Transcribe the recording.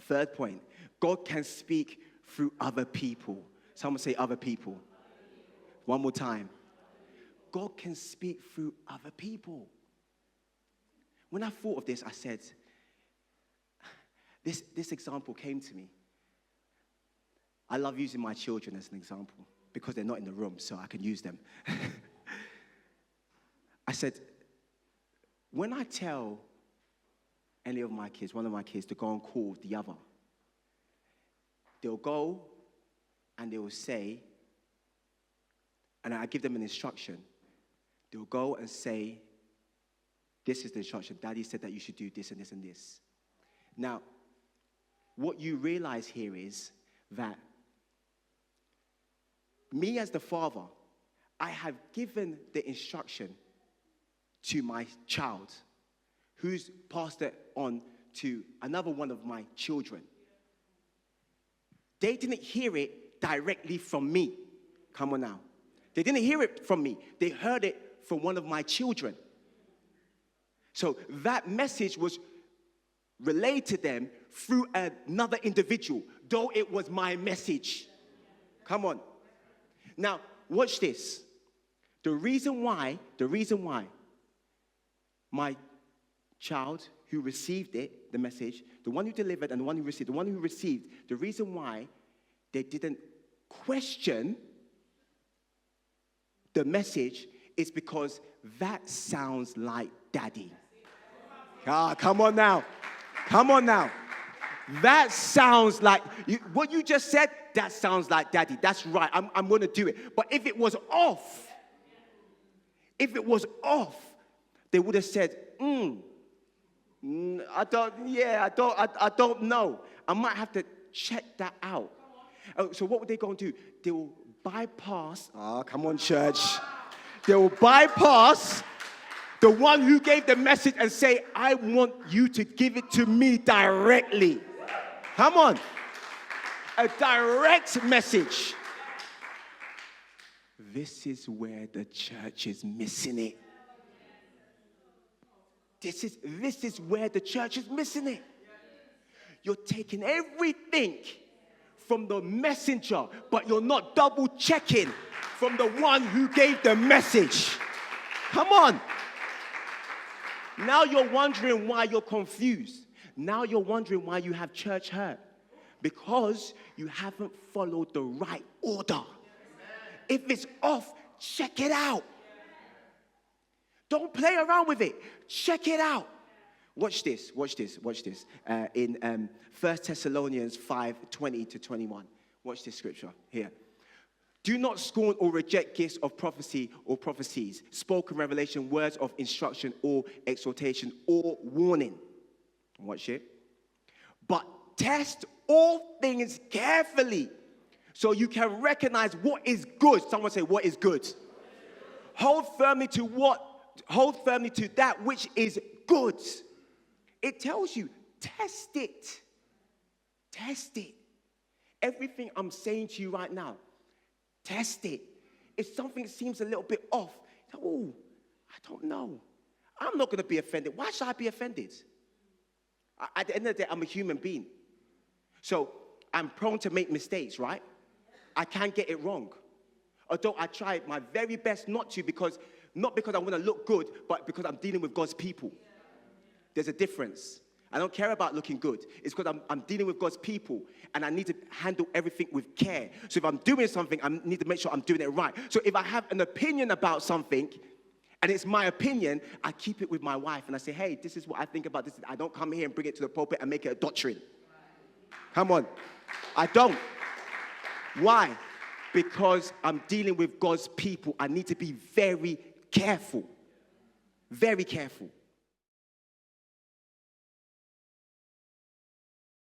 Third point, God can speak through other people. Someone say other people. One more time. God can speak through other people. When I thought of this, I said, this example came to me. I love using my children as an example because they're not in the room, so I can use them. I said, when I tell any of my kids, one of my kids, to go and call the other, they'll go and they will say, and I give them an instruction. They'll go and say, this is the instruction. Daddy said that you should do this and this and this. Now, what you realize here is that me as the father, I have given the instruction to my child who's passed it on to another one of my children. They didn't hear it directly from me. Come on now. They didn't hear it from me. They heard it from one of my children. So that message was relayed to them through another individual, though it was my message. Come on. Now, watch this. The reason why my child who received it, the message, the one who delivered and the one who received, the reason why they didn't question the message is because that sounds like daddy. Come on now. That sounds like, what you just said, that sounds like daddy. That's right, I'm going to do it. But if it was off, they would have said, I don't know. I might have to check that out. So what would they go and do? They will bypass, come on, church. They will bypass the one who gave the message and say, I want you to give it to me directly. Come on. A direct message. This is where the church is missing it. This is where the church is missing it. You're taking everything from the messenger, but you're not double checking from the one who gave the message. Come on. Now you're wondering why you're confused. Now you're wondering why you have church hurt. Because you haven't followed the right order. If it's off, check it out. Don't play around with it. Check it out. Watch this. In 1 Thessalonians 5:20-21. Watch this scripture here. Do not scorn or reject gifts of prophecy or prophecies, spoken revelation, words of instruction or exhortation or warning. Watch it. But test all things carefully so you can recognize what is good. Someone say, what is good? Hold firmly to that which is good. It tells you, test it. Test it. Everything I'm saying to you right now, test it. If something seems a little bit off, I don't know. I'm not going to be offended. Why should I be offended? At the end of the day, I'm a human being. So I'm prone to make mistakes, right? I can get it wrong. Although I try my very best not to, not because I want to look good, but because I'm dealing with God's people. There's a difference. I don't care about looking good. It's because I'm dealing with God's people, and I need to handle everything with care. So if I'm doing something, I need to make sure I'm doing it right. So if I have an opinion about something, and it's my opinion, I keep it with my wife, and I say, hey, this is what I think about this. I don't come here and bring it to the pulpit and make it a doctrine. Come on. I don't. Why? Because I'm dealing with God's people. I need to be very careful. Very careful.